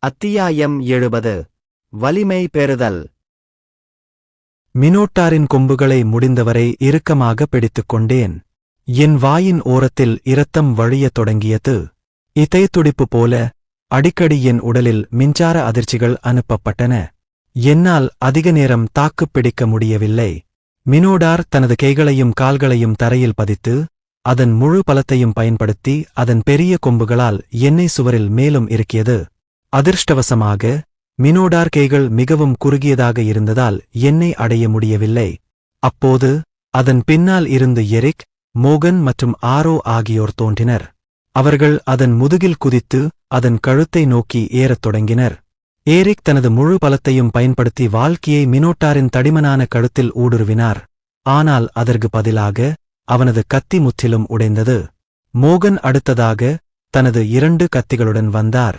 அத்தியாயம் 70 வலிமை பெறுதல். மினோட்டாரின் கொம்புகளை முடிந்தவரை இறுக்கமாக பிடித்துக் கொண்டேன். என் வாயின் ஓரத்தில் இரத்தம் வழியத் தொடங்கியது. இதயத்துடிப்பு போல அடிக்கடி என் உடலில் மின்சார அதிர்ச்சிகள் அனுப்பப்பட்டன. என்னால் அதிக நேரம் தாக்குப் பிடிக்க முடியவில்லை. மினோடார் தனது கைகளையும் கால்களையும் தரையில் பதித்து அதன் முழு பலத்தையும் பயன்படுத்தி அதன் பெரிய கொம்புகளால் என்னை சுவரில் மேலும் இறுக்கியது. அதிர்ஷ்டவசமாக மினோடார் கைகள் மிகவும் குறுகியதாக இருந்ததால் என்னை அடைய முடியவில்லை. அப்போது அதன் பின்னால் இருந்து எரிக், மோகன் மற்றும் ஆரோ ஆகியோர் தோன்றினர். அவர்கள் அதன் முதுகில் குதித்து அதன் கழுத்தை நோக்கி ஏறத் தொடங்கினர். ஏரிக் தனது முழு பலத்தையும் பயன்படுத்தி வாழ்க்கையை மினோட்டாரின் தடிமனான கழுத்தில் ஊடுருவினார். ஆனால் அதற்கு பதிலாக அவனது கத்தி முற்றிலும் உடைந்தது. மோகன் அடுத்ததாக தனது 2 கத்திகளுடன் வந்தார்.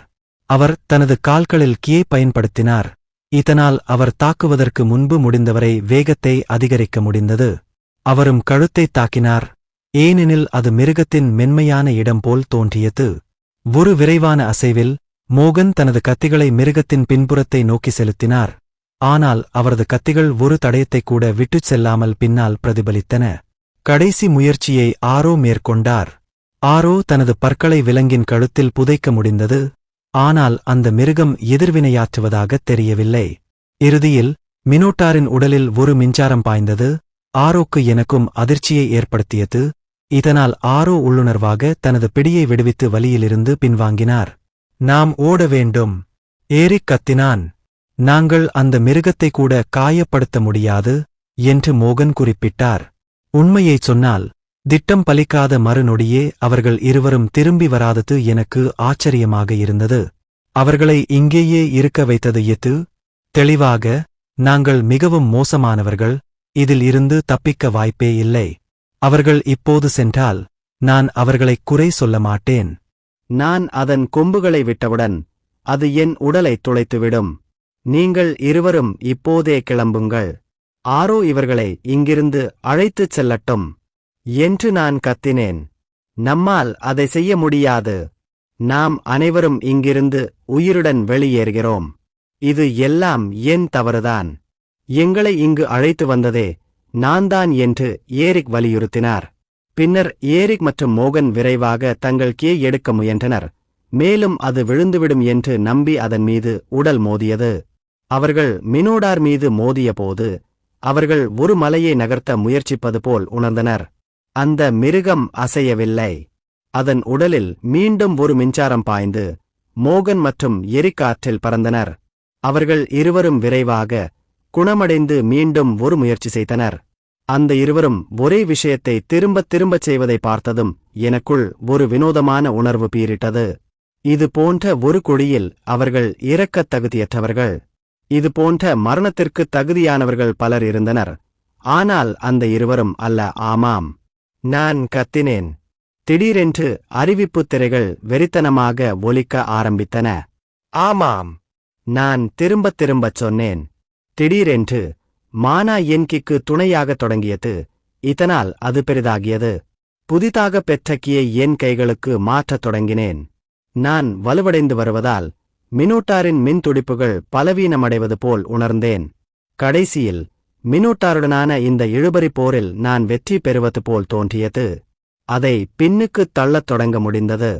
அவர் தனது கால்களில் கீயை பயன்படுத்தினார். இதனால் அவர் தாக்குவதற்கு முன்பு முடிந்தவரை வேகத்தை அதிகரிக்க முடிந்தது. அவரும் கழுத்தைத் தாக்கினார், ஏனெனில் அது மிருகத்தின் மென்மையான இடம் போல் தோன்றியது. ஒரு விரைவான அசைவில் மோகன் தனது கத்திகளை மிருகத்தின் பின்புறத்தை நோக்கி செலுத்தினார். ஆனால் அவரது கத்திகள் ஒரு தடயத்தைக் கூட விட்டுச் செல்லாமல் பின்னால் பிரதிபலித்தன. கடைசி முயற்சியை ஆரோ மேற்கொண்டார். ஆரோ தனது பற்களை விலங்கின் கழுத்தில் புதைக்க முடிந்தது. ஆனால் அந்த மிருகம் எதிர்வினையாற்றுவதாகத் தெரியவில்லை. இறுதியில் மினோட்டாரின் உடலில் ஒரு மின்சாரம் பாய்ந்தது. ஆரோக்கு எனக்கும் அதிர்ச்சியை ஏற்படுத்தியது. இதனால் ஆரோ உள்ளுணர்வாக தனது பிடியை விடுவித்து வலியிலிருந்து பின்வாங்கினார். நாம் ஓட வேண்டும், ஏரிக் கத்தினான். நாங்கள் அந்த மிருகத்தை கூட காயப்படுத்த முடியாது என்று மோகன் குறிப்பிட்டார். உண்மையைச் சொன்னால் திட்டம் பலிக்காத மறுநொடியே அவர்கள் இருவரும் திரும்பி வராதது எனக்கு ஆச்சரியமாக இருந்தது. அவர்களை இங்கேயே இருக்க வைத்தது எது? தெளிவாக, நாங்கள் மிகவும் மோசமானவர்கள், இதில் இருந்து தப்பிக்க வாய்ப்பே இல்லை. அவர்கள் இப்போது சென்றால் நான் அவர்களைக் குறை சொல்ல மாட்டேன். நான் அதன் கொம்புகளை விட்டவுடன் அது என் உடலைத் துளைத்துவிடும். நீங்கள் இருவரும் இப்போதே கிளம்புங்கள். ஆரோ இவர்களை இங்கிருந்து அழைத்துச் செல்லட்டும் என்று நான் கத்தினேன். நம்மால் அதை செய்ய முடியாது. நாம் அனைவரும் இங்கிருந்து உயிருடன் வெளியேறுகிறோம். இது எல்லாம் என் தவறுதான். எங்களை இங்கு அழைத்து வந்ததே நான்தான் என்று ஏரிக் வலியுறுத்தினார். பின்னர் ஏரிக் மற்றும் மோகன் விரைவாக தங்கள் கீயை எடுக்க முயன்றனர். மேலும் அது விழுந்துவிடும் என்று நம்பி அதன் மீது உடல் மோதியது. அவர்கள் மினோடார் மீது மோதியபோது அவர்கள் ஒரு மலையை நகர்த்த முயற்சிப்பது போல் உணர்ந்தனர். அந்த மிருகம் அசையவில்லை. அதன் உடலில் மீண்டும் ஒரு மின்சாரம் பாய்ந்து மோகன் மற்றும் எரிக் காற்றில் பறந்தனர். அவர்கள் இருவரும் விரைவாக குணமடைந்து மீண்டும் ஒரு முயற்சி செய்தனர். அந்த இருவரும் ஒரே விஷயத்தை திரும்பத் திரும்பச் செய்வதை பார்த்ததும் எனக்குள் ஒரு வினோதமான உணர்வு பீரிட்டது. இது போன்ற ஒரு குழியில் அவர்கள் இறக்கத் தகுதியற்றவர்கள். இது போன்ற மரணத்திற்கு தகுதியானவர்கள் பலர் இருந்தனர். ஆனால் அந்த இருவரும் அல்ல. ஆமாம், நான் கத்தினேன். திடீரென்று அறிவிப்புத் திரைகள் வெறித்தனமாக ஒலிக்க ஆரம்பித்தன. ஆமாம், நான் திரும்பத் திரும்பச் சொன்னேன். திடீரென்று மானா என் கிக்கு துணையாகத் தொடங்கியது. இதனால் அது பெரிதாகியது. புதிதாக பெற்ற கீயை என் கைகளுக்கு மாற்றத் தொடங்கினேன். நான் வலுவடைந்து வருவதால் மினோட்டாரின் மின் துடிப்புகள் பலவீனமடைவது போல் உணர்ந்தேன். கடைசியில் மினோட்டாருடனான இந்த இழுபறி போரில் நான் வெற்றி பெறுவது போல் தோன்றியது. அதை பின்னுக்குத் தள்ளத் தொடங்க முடிந்தது.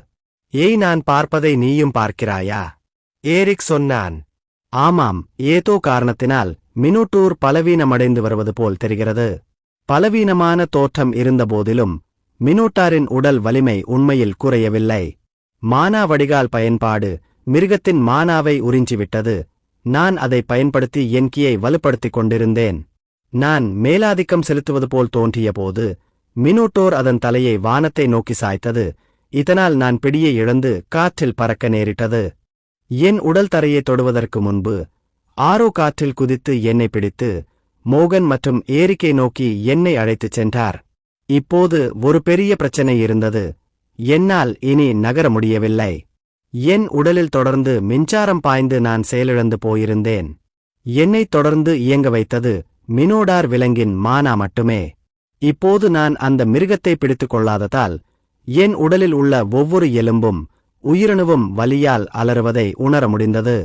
ஏய், நான் பார்ப்பதை நீயும் பார்க்கிறாயா? ஏரிக் சொன்னான். ஆமாம், ஏதோ காரணத்தினால் மினோட்டூர் பலவீனமடைந்து வருவது போல் தெரிகிறது. பலவீனமான தோற்றம் இருந்தபோதிலும் மினோட்டாரின் உடல் வலிமை உண்மையில் குறையவில்லை. மானா வடிகால் பயன்பாடு மிருகத்தின் மானாவை உறிஞ்சிவிட்டது. நான் அதை பயன்படுத்தி என் கீயை வலுப்படுத்திக் கொண்டிருந்தேன். நான் மேலாதிக்கம் செலுத்துவது போல் தோன்றியபோது மினோட்டோர் அதன் தலையை வானத்தை நோக்கி சாய்த்தது. இதனால் நான் பிடியை இழந்து காற்றில் பறக்க நேரிட்டது. என் உடல் தரையை தொடுவதற்கு முன்பு ஆரோ காற்றில் குதித்து என்னை பிடித்து மோகன் மற்றும் ஏரிக்கை நோக்கி என்னை அழைத்துச் சென்றார். இப்போது ஒரு பெரிய பிரச்சனை இருந்தது. என்னால் இனி நகர முடியவில்லை. என் உடலில் தொடர்ந்து மின்சாரம் பாய்ந்து நான் செயலிழந்து போயிருந்தேன். என்னைத் தொடர்ந்து இயங்க வைத்தது மினோடார் விலங்கின் மானா மட்டுமே. இப்போது நான் அந்த மிருகத்தை பிடித்துக் கொள்ளாததால் என் உடலில் உள்ள ஒவ்வொரு எலும்பும் உயிரணுவும் வலியால் அலறுவதை உணர முடிந்தது.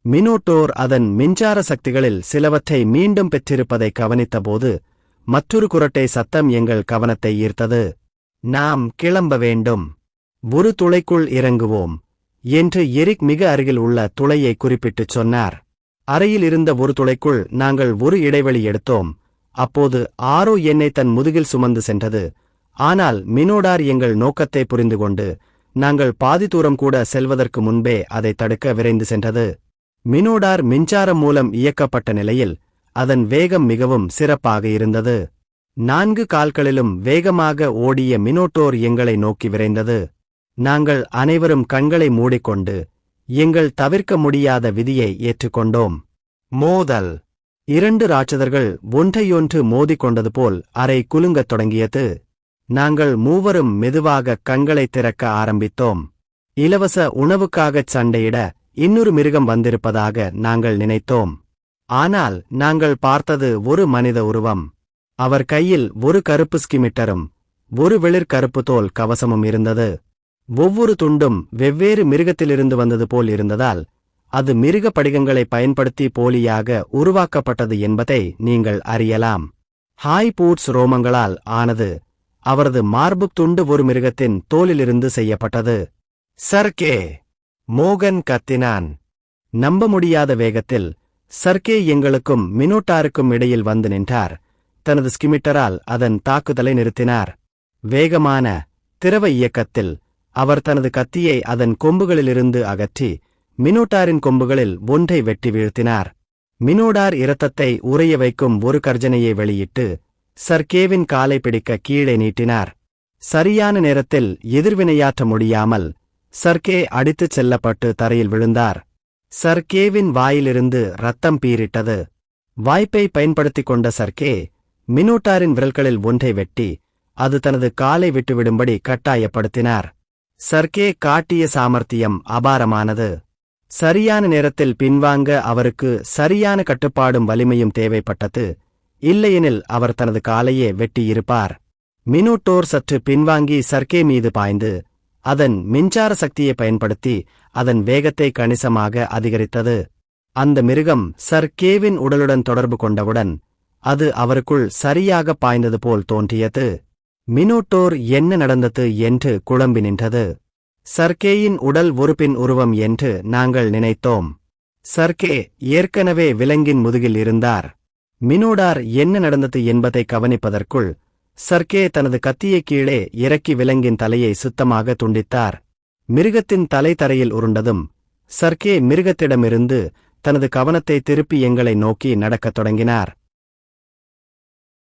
மினோட்டோர் அதன் மின்சார சக்திகளில் சிலவற்றை மீண்டும் பெற்றிருப்பதை கவனித்தபோது மற்றொரு குரட்டை சத்தம் எங்கள் கவனத்தை ஈர்த்தது. நாம் கிளம்ப வேண்டும். ஒரு துளைக்குள் இறங்குவோம் என்று எரிக் மிக அருகில் உள்ள துளையை குறிப்பிட்டுச் சொன்னார். அறையில் இருந்த ஒரு துளைக்குள் நாங்கள் ஒரு இடைவெளி எடுத்தோம். அப்போது ஆரோ என்னை தன் முதுகில் சுமந்து சென்றது. ஆனால் மினோடார் எங்கள் நோக்கத்தை புரிந்துகொண்டு நாங்கள் பாதி தூரம் கூட செல்வதற்கு முன்பே அதை தடுக்க விரைந்து சென்றது. மினோடார் மின்சாரம் மூலம் இயக்கப்பட்ட நிலையில் அதன் வேகம் மிகவும் சிறப்பாக இருந்தது. 4 கால்களிலும் வேகமாக ஓடிய மினோட்டோர் எங்களை நோக்கி விரைந்தது. நாங்கள் அனைவரும் கண்களை மூடிக்கொண்டு எங்கள் தவிர்க்க முடியாத விதியை ஏற்றுக்கொண்டோம். மோதல். 2 ராட்சதர்கள் ஒன்றையொன்று மோதிக்கொண்டது போல் அறை குலுங்கத் தொடங்கியது. நாங்கள் மூவரும் மெதுவாக கண்களை திறக்க ஆரம்பித்தோம். இலவச உணவுக்காகச் சண்டையிட இன்னொரு மிருகம் வந்திருப்பதாக நாங்கள் நினைத்தோம். ஆனால் நாங்கள் பார்த்தது ஒரு மனித உருவம். அவர் கையில் ஒரு கருப்பு ஸ்கிமிட்டரும் ஒரு வெளிர் கருப்பு தோல் கவசமும் இருந்தது. ஒவ்வொரு துண்டும் வெவ்வேறு மிருகத்திலிருந்து வந்தது போல் இருந்ததால் அது மிருக படிகங்களை பயன்படுத்தி போலியாக உருவாக்கப்பட்டது என்பதை நீங்கள் அறியலாம். ஹாய் பூட்ஸ் ரோமங்களால் ஆனது. அவரது மார்புத் துண்டு ஒரு மிருகத்தின் தோலிலிருந்து செய்யப்பட்டது. சர்கே! மோகன் கத்தினான். நம்ப முடியாத வேகத்தில் சர்கே எங்களுக்கும் மினோட்டாருக்கும் இடையில் வந்து நின்றார். தனது ஸ்கிமிட்டரால் அதன் தாக்குதலை நிறுத்தினார். வேகமான திரவ இயக்கத்தில் அவர் தனது கத்தியை அதன் கொம்புகளிலிருந்து அகற்றி மினோட்டாரின் கொம்புகளில் ஒன்றை வெட்டி வீழ்த்தினார். மினோடார் இரத்தத்தை உறைய வைக்கும் ஒரு கர்ஜனையை வெளியிட்டு சர்கேவின் காலை பிடிக்க கீழே நீட்டினார். சரியான நேரத்தில் எதிர்வினையாற்ற முடியாமல் சர்கே அடித்துச் செல்லப்பட்டு தரையில் விழுந்தார். சர்கேவின் வாயிலிருந்து ரத்தம் பீரிட்டது. வாய்ப்பை பயன்படுத்திக் கொண்ட சர்கே மினோட்டாரின் விரல்களில் ஒன்றை வெட்டி அது தனது காலை விட்டுவிடும்படி கட்டாயப்படுத்தினார். சர்கே காட்டிய சாமர்த்தியம் அபாரமானது. சரியான நேரத்தில் பின்வாங்க அவருக்கு சரியான கட்டுப்பாடும் வலிமையும் தேவைப்பட்டது. இல்லையெனில் அவர் தனது காலையே வெட்டியிருப்பார். மினோட்டோர் சற்று பின்வாங்கி சர்கே மீது பாய்ந்து அதன் மின்சார சக்தியை பயன்படுத்தி அதன் வேகத்தை கணிசமாக அதிகரித்தது. அந்த மிருகம் சர்கேவின் உடலுடன் தொடர்பு கொண்டவுடன் அது அவருக்குள் சரியாக பாய்ந்தது போல் தோன்றியது. மினோட்டோர் என்ன நடந்தது என்று குழம்பி நின்றது. சர்கேயின் உடல் ஒரு பின் உருவம் என்று நாங்கள் நினைத்தோம். சர்கே ஏற்கனவே விலங்கின் முதுகில் இருந்தார். மினோடார் என்ன நடந்தது என்பதை கவனிப்பதற்குள் சர்கே தனது கத்தியை கீழே இறக்கி விலங்கின் தலையை சுத்தமாக துண்டித்தார். மிருகத்தின் தலை தரையில் உருண்டதும் சர்கே மிருகத்திடமிருந்து தனது கவனத்தை திருப்பி எங்களை நோக்கி நடக்கத் தொடங்கினார்.